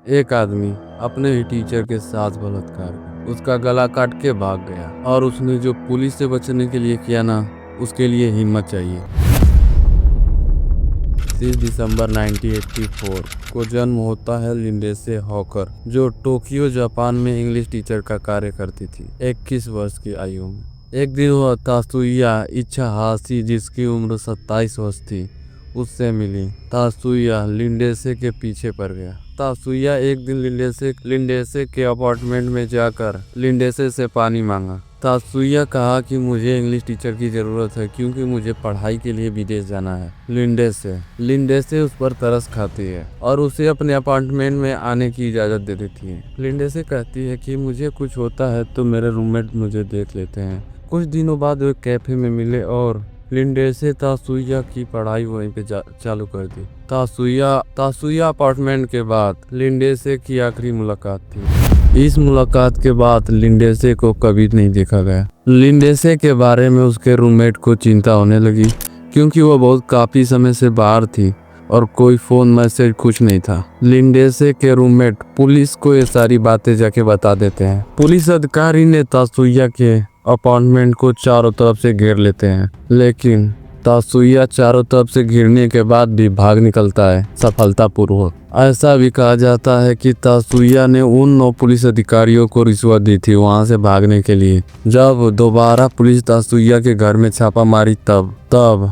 एक आदमी अपने ही टीचर के साथ बलात्कार कर उसका गला काट के भाग गया। और उसने जो पुलिस से बचने के लिए किया ना, उसके लिए हिम्मत चाहिए। 30 दिसंबर 1984 को जन्म होता है लिंडेसे हॉकर, जो टोक्यो जापान में इंग्लिश टीचर का कार्य करती थी। 21 वर्ष की आयु में एक दिन वह तासुया इच्छाहाशी, जिसकी उम्र 27 वर्ष थी, उससे मिली। तासुया लिंडेसे के पीछे पड़ गया। तासुया एक दिन लिंडेसे के अपार्टमेंट में जाकर लिंडेसे से पानी मांगा। तासुया कहा कि मुझे इंग्लिश टीचर की जरूरत है क्योंकि मुझे पढ़ाई के लिए विदेश जाना है। लिंडेसे उस पर तरस खाती है और उसे अपने अपार्टमेंट में आने की इजाजत दे देती है। लिंडेसे कहती है कि मुझे कुछ होता है तो मेरे रूममेट मुझे देख लेते हैं। कुछ दिनों बाद वे कैफे में मिले और लिंडेसे तासुया की पढ़ाई वहीं पे चालू कर दी। तासुया अपार्टमेंट के बाद लिंडेसे की आखिरी मुलाकात थी। इस मुलाकात के बाद लिंडेसे को कभी नहीं देखा गया। लिंडेसे के बारे में उसके रूममेट को चिंता होने लगी क्योंकि वह बहुत काफी समय से बाहर थी और कोई फोन मैसेज कुछ नहीं था। लिंडेसे के रूममेट पुलिस को ये सारी बातें जाके बता देते हैं। पुलिस अधिकारी ने तासुया के अपार्टमेंट को चारों तरफ से घेर लेते हैं, लेकिन तासुया चारों तरफ से घिरने के बाद भी भाग निकलता है सफलतापूर्वक। ऐसा भी कहा जाता है कि तासुया ने उन 9 पुलिस अधिकारियों को रिश्वत दी थी वहां से भागने के लिए। जब दोबारा पुलिस तासुया के घर में छापा मारी तब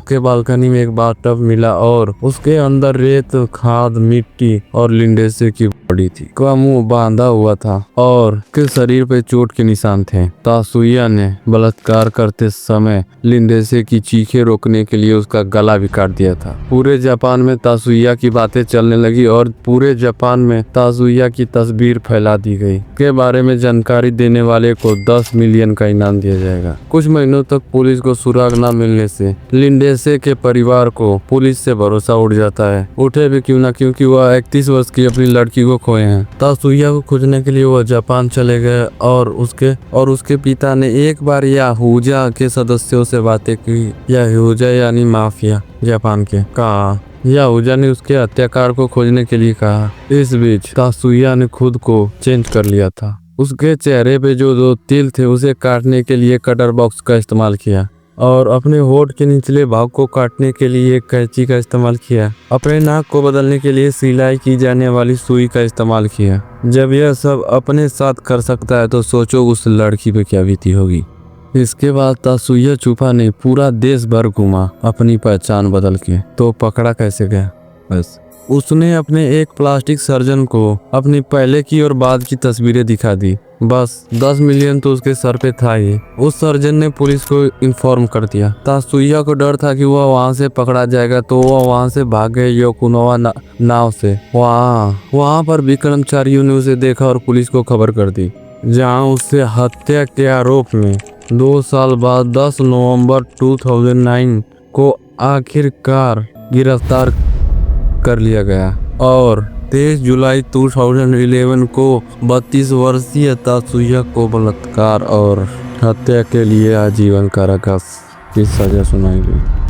के बालकनी में एक बाथटब मिला और उसके अंदर रेत, खाद, मिट्टी और लिंडेसे की बॉडी थी। का मुंह बांधा हुआ था और के शरीर पे चोट के निशान थे। तासुया ने बलात्कार करते समय लिंडेसे की चीखें रोकने के लिए उसका गला भी काट दिया था। पूरे जापान में तासुया की बातें चलने लगी और पूरे जापान में तासुया की तस्वीर फैला दी गई। के बारे में जानकारी देने वाले को 10 मिलियन का इनाम दिया जाएगा। कुछ महीनों तक पुलिस को सुराग न मिलने से लिंडेसे के परिवार को पुलिस से भरोसा उठ जाता है। उठे भी क्यों ना, क्योंकि वह 31 वर्ष की अपनी लड़की को खोए हैं। तासुया को खोजने के लिए वह जापान चले गए और उसके पिता ने एक बार याहूजा के सदस्यों से बातें की। याहूजा यानी माफिया जापान के कहा। याहूजा ने उसके हत्याकार को खोजने के लिए कहा। इस बीच तासुया ने खुद को चेंज कर लिया था। उसके चेहरे पे जो 2 तिल थे उसे काटने के लिए कटर बॉक्स का इस्तेमाल किया और अपने होठ के निचले भाग को काटने के लिए कैंची का इस्तेमाल किया। अपने नाक को बदलने के लिए सिलाई की जाने वाली सुई का इस्तेमाल किया। जब यह सब अपने साथ कर सकता है तो सोचो उस लड़की पे क्या बीती होगी। इसके बाद तासुया छुपा नहीं, पूरा देश भर घूमा अपनी पहचान बदल के। तो पकड़ा कैसे गया? बस उसने अपने एक प्लास्टिक सर्जन को अपनी पहले की और बाद की तस्वीरें दिखा दी। बस 10 मिलियन तो उसके सर पे था ही। उस सर्जन ने पुलिस को इन्फॉर्म कर दिया। तासुया को डर था कि वह वहां से पकड़ा जाएगा तो वह वहां से भाग गए योकोनोवा नाव से। वहां पर भी कर्मचारियों ने उसे देखा और पुलिस को खबर कर दी, जहां उससे हत्या के आरोप में 2 साल बाद 10 नवंबर 2009 को आखिरकार गिरफ्तार कर लिया गया और 23 जुलाई 2011 को 32 वर्षीय तासुया को बलात्कार और हत्या के लिए आजीवन कारावास की सजा सुनाई गई।